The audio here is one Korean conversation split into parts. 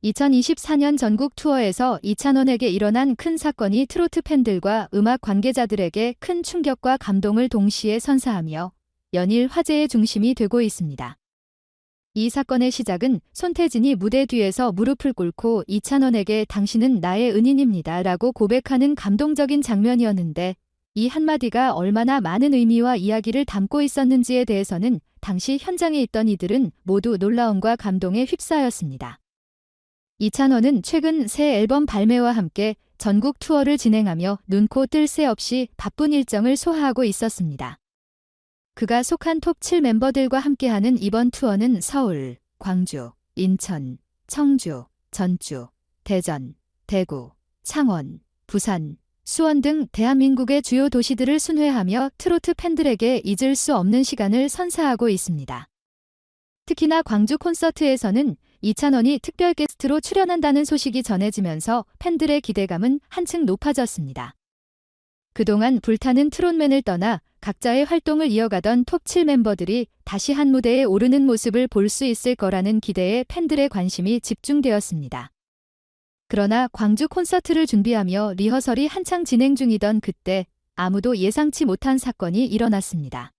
2024년 전국 투어에서 이찬원에게 일어난 큰 사건이 트로트 팬들과 음악 관계자들에게 큰 충격과 감동을 동시에 선사하며 연일 화제의 중심이 되고 있습니다. 이 사건의 시작은 손태진이 무대 뒤에서 무릎을 꿇고 이찬원에게 "당신은 나의 은인입니다 라고 고백하는 감동적인 장면이었는데, 이 한마디가 얼마나 많은 의미와 이야기를 담고 있었는지에 대해서는 당시 현장에 있던 이들은 모두 놀라움과 감동에 휩싸였습니다. 이찬원은 최근 새 앨범 발매와 함께 전국 투어를 진행하며 눈코 뜰 새 없이 바쁜 일정을 소화하고 있었습니다. 그가 속한 톱 7 멤버들과 함께하는 이번 투어는 서울, 광주, 인천, 청주, 전주, 대전, 대구, 창원, 부산, 수원 등 대한민국의 주요 도시들을 순회하며 트로트 팬들에게 잊을 수 없는 시간을 선사하고 있습니다. 특히나 광주 콘서트에서는 이찬원이 특별 게스트로 출연한다는 소식이 전해지면서 팬들의 기대감은 한층 높아졌습니다. 그동안 불타는 트롯맨을 떠나 각자의 활동을 이어가던 톱 7 멤버들이 다시 한 무대에 오르는 모습을 볼 수 있을 거라는 기대에 팬들의 관심이 집중되었습니다. 그러나 광주 콘서트를 준비하며 리허설이 한창 진행 중이던 그때 아무도 예상치 못한 사건이 일어났습니다.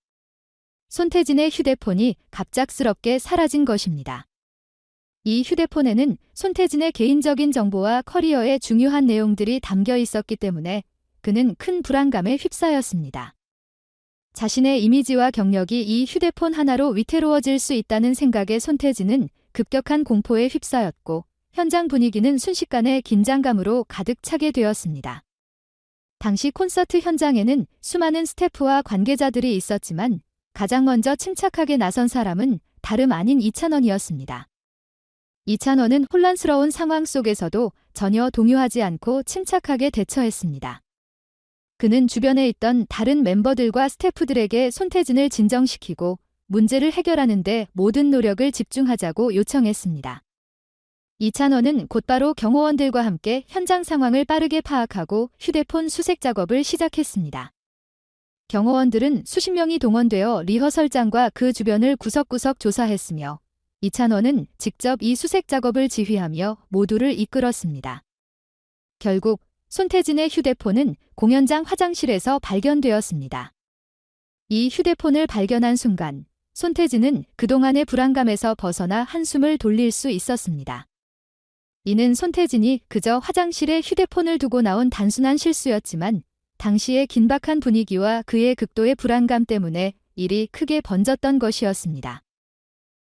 손태진의 휴대폰이 갑작스럽게 사라진 것입니다. 이 휴대폰에는 손태진의 개인적인 정보와 커리어의 중요한 내용들이 담겨 있었기 때문에 그는 큰 불안감에 휩싸였습니다. 자신의 이미지와 경력이 이 휴대폰 하나로 위태로워질 수 있다는 생각에 손태진은 급격한 공포에 휩싸였고, 현장 분위기는 순식간에 긴장감으로 가득 차게 되었습니다. 당시 콘서트 현장에는 수많은 스태프와 관계자들이 있었지만 가장 먼저 침착하게 나선 사람은 다름 아닌 이찬원이었습니다. 이찬원은 혼란스러운 상황 속에서도 전혀 동요하지 않고 침착하게 대처했습니다. 그는 주변에 있던 다른 멤버들과 스태프들에게 손태진을 진정시키고 문제를 해결하는 데 모든 노력을 집중하자고 요청했습니다. 이찬원은 곧바로 경호원들과 함께 현장 상황을 빠르게 파악하고 휴대폰 수색 작업을 시작했습니다. 경호원들은 수십 명이 동원되어 리허설장과 그 주변을 구석구석 조사했으며, 이찬원은 직접 이 수색 작업을 지휘하며 모두를 이끌었습니다. 결국 손태진의 휴대폰은 공연장 화장실에서 발견되었습니다. 이 휴대폰을 발견한 순간 손태진은 그동안의 불안감에서 벗어나 한숨을 돌릴 수 있었습니다. 이는 손태진이 그저 화장실에 휴대폰을 두고 나온 단순한 실수였지만 당시의 긴박한 분위기와 그의 극도의 불안감 때문에 일이 크게 번졌던 것이었습니다.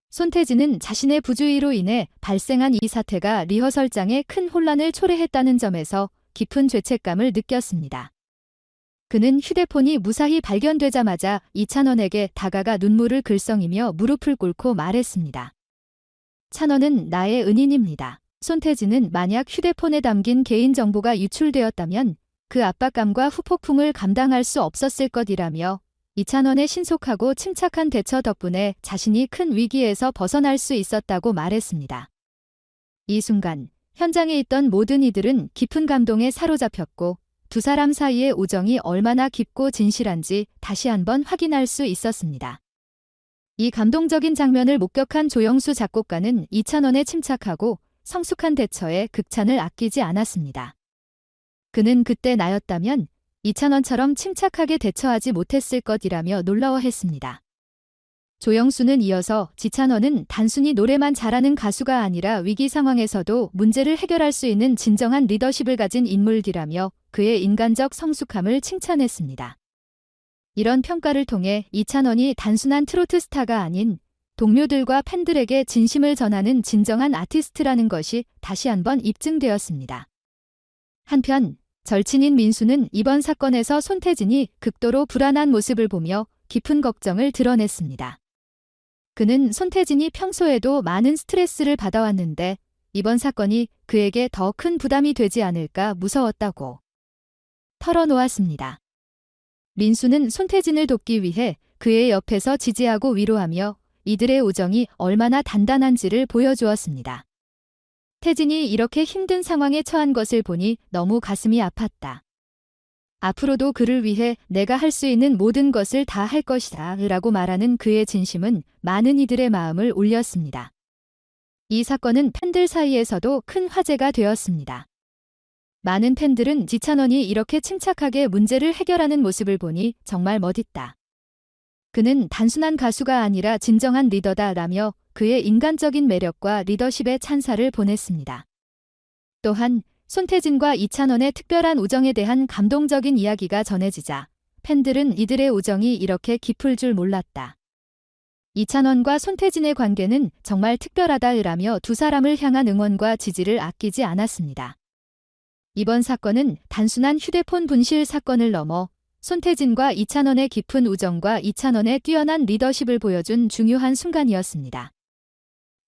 손태진은 자신의 부주의로 인해 발생한 이 사태가 리허설장에 큰 혼란을 초래했다는 점에서 깊은 죄책감을 느꼈습니다. 그는 휴대폰이 무사히 발견되자마자 이찬원에게 다가가 눈물을 글썽이며 무릎을 꿇고 말했습니다. "찬원은 나의 은인입니다." 손태진은 만약 휴대폰에 담긴 개인정보가 유출되었다면 그 압박감과 후폭풍을 감당할 수 없었을 것이라며, 이찬원의 신속하고 침착한 대처 덕분에 자신이 큰 위기에서 벗어날 수 있었다고 말했습니다. 이 순간 현장에 있던 모든 이들은 깊은 감동에 사로잡혔고, 두 사람 사이의 우정이 얼마나 깊고 진실한지 다시 한번 확인할 수 있었습니다. 이 감동적인 장면을 목격한 조영수 작곡가는 이찬원의 침착하고 성숙한 대처에 극찬을 아끼지 않았습니다. 그는 "그때 나였다면 이찬원처럼 침착하게 대처하지 못했을 것이라며 놀라워했습니다. 조영수는 이어서 "지찬원은 단순히 노래만 잘하는 가수가 아니라 위기 상황에서도 문제를 해결할 수 있는 진정한 리더십을 가진 인물이라며 그의 인간적 성숙함을 칭찬했습니다. 이런 평가를 통해 이찬원이 단순한 트로트 스타가 아닌 동료들과 팬들에게 진심을 전하는 진정한 아티스트라는 것이 다시 한번 입증되었습니다. 한편 절친인 민수는 이번 사건에서 손태진이 극도로 불안한 모습을 보며 깊은 걱정을 드러냈습니다. 그는 손태진이 평소에도 많은 스트레스를 받아왔는데 이번 사건이 그에게 더 큰 부담이 되지 않을까 무서웠다고 털어놓았습니다. 민수는 손태진을 돕기 위해 그의 옆에서 지지하고 위로하며 이들의 우정이 얼마나 단단한지를 보여주었습니다. 태진이 이렇게 힘든 상황에 처한 것을 보니 너무 가슴이 아팠다. 앞으로도 그를 위해 내가 할 수 있는 모든 것을 다 할 것이다 라고 말하는 그의 진심은 많은 이들의 마음을 울렸습니다. 이 사건은 팬들 사이에서도 큰 화제가 되었습니다. 많은 팬들은 이찬원이 이렇게 침착하게 문제를 해결하는 모습을 보니 정말 멋있다. 그는 단순한 가수가 아니라 진정한 리더다 라며 그의 인간적인 매력과 리더십에 찬사를 보냈습니다. 또한 손태진과 이찬원의 특별한 우정에 대한 감동적인 이야기가 전해지자 팬들은 이들의 우정이 이렇게 깊을 줄 몰랐다. 이찬원과 손태진의 관계는 정말 특별하다라며 두 사람을 향한 응원과 지지를 아끼지 않았습니다. 이번 사건은 단순한 휴대폰 분실 사건을 넘어 손태진과 이찬원의 깊은 우정과 이찬원의 뛰어난 리더십을 보여준 중요한 순간이었습니다.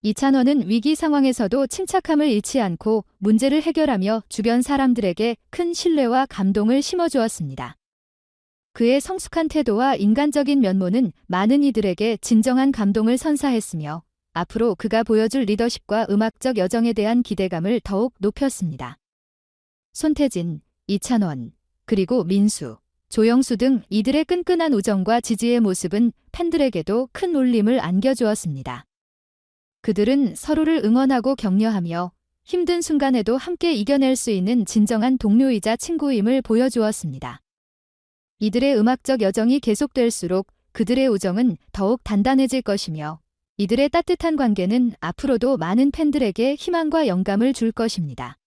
이찬원은 위기 상황에서도 침착함을 잃지 않고 문제를 해결하며 주변 사람들에게 큰 신뢰와 감동을 심어주었습니다. 그의 성숙한 태도와 인간적인 면모는 많은 이들에게 진정한 감동을 선사했으며 앞으로 그가 보여줄 리더십과 음악적 여정에 대한 기대감을 더욱 높였습니다. 손태진, 이찬원, 그리고 민수, 조영수 등 이들의 끈끈한 우정과 지지의 모습은 팬들에게도 큰 울림을 안겨주었습니다. 그들은 서로를 응원하고 격려하며 힘든 순간에도 함께 이겨낼 수 있는 진정한 동료이자 친구임을 보여주었습니다. 이들의 음악적 여정이 계속될수록 그들의 우정은 더욱 단단해질 것이며 이들의 따뜻한 관계는 앞으로도 많은 팬들에게 희망과 영감을 줄 것입니다.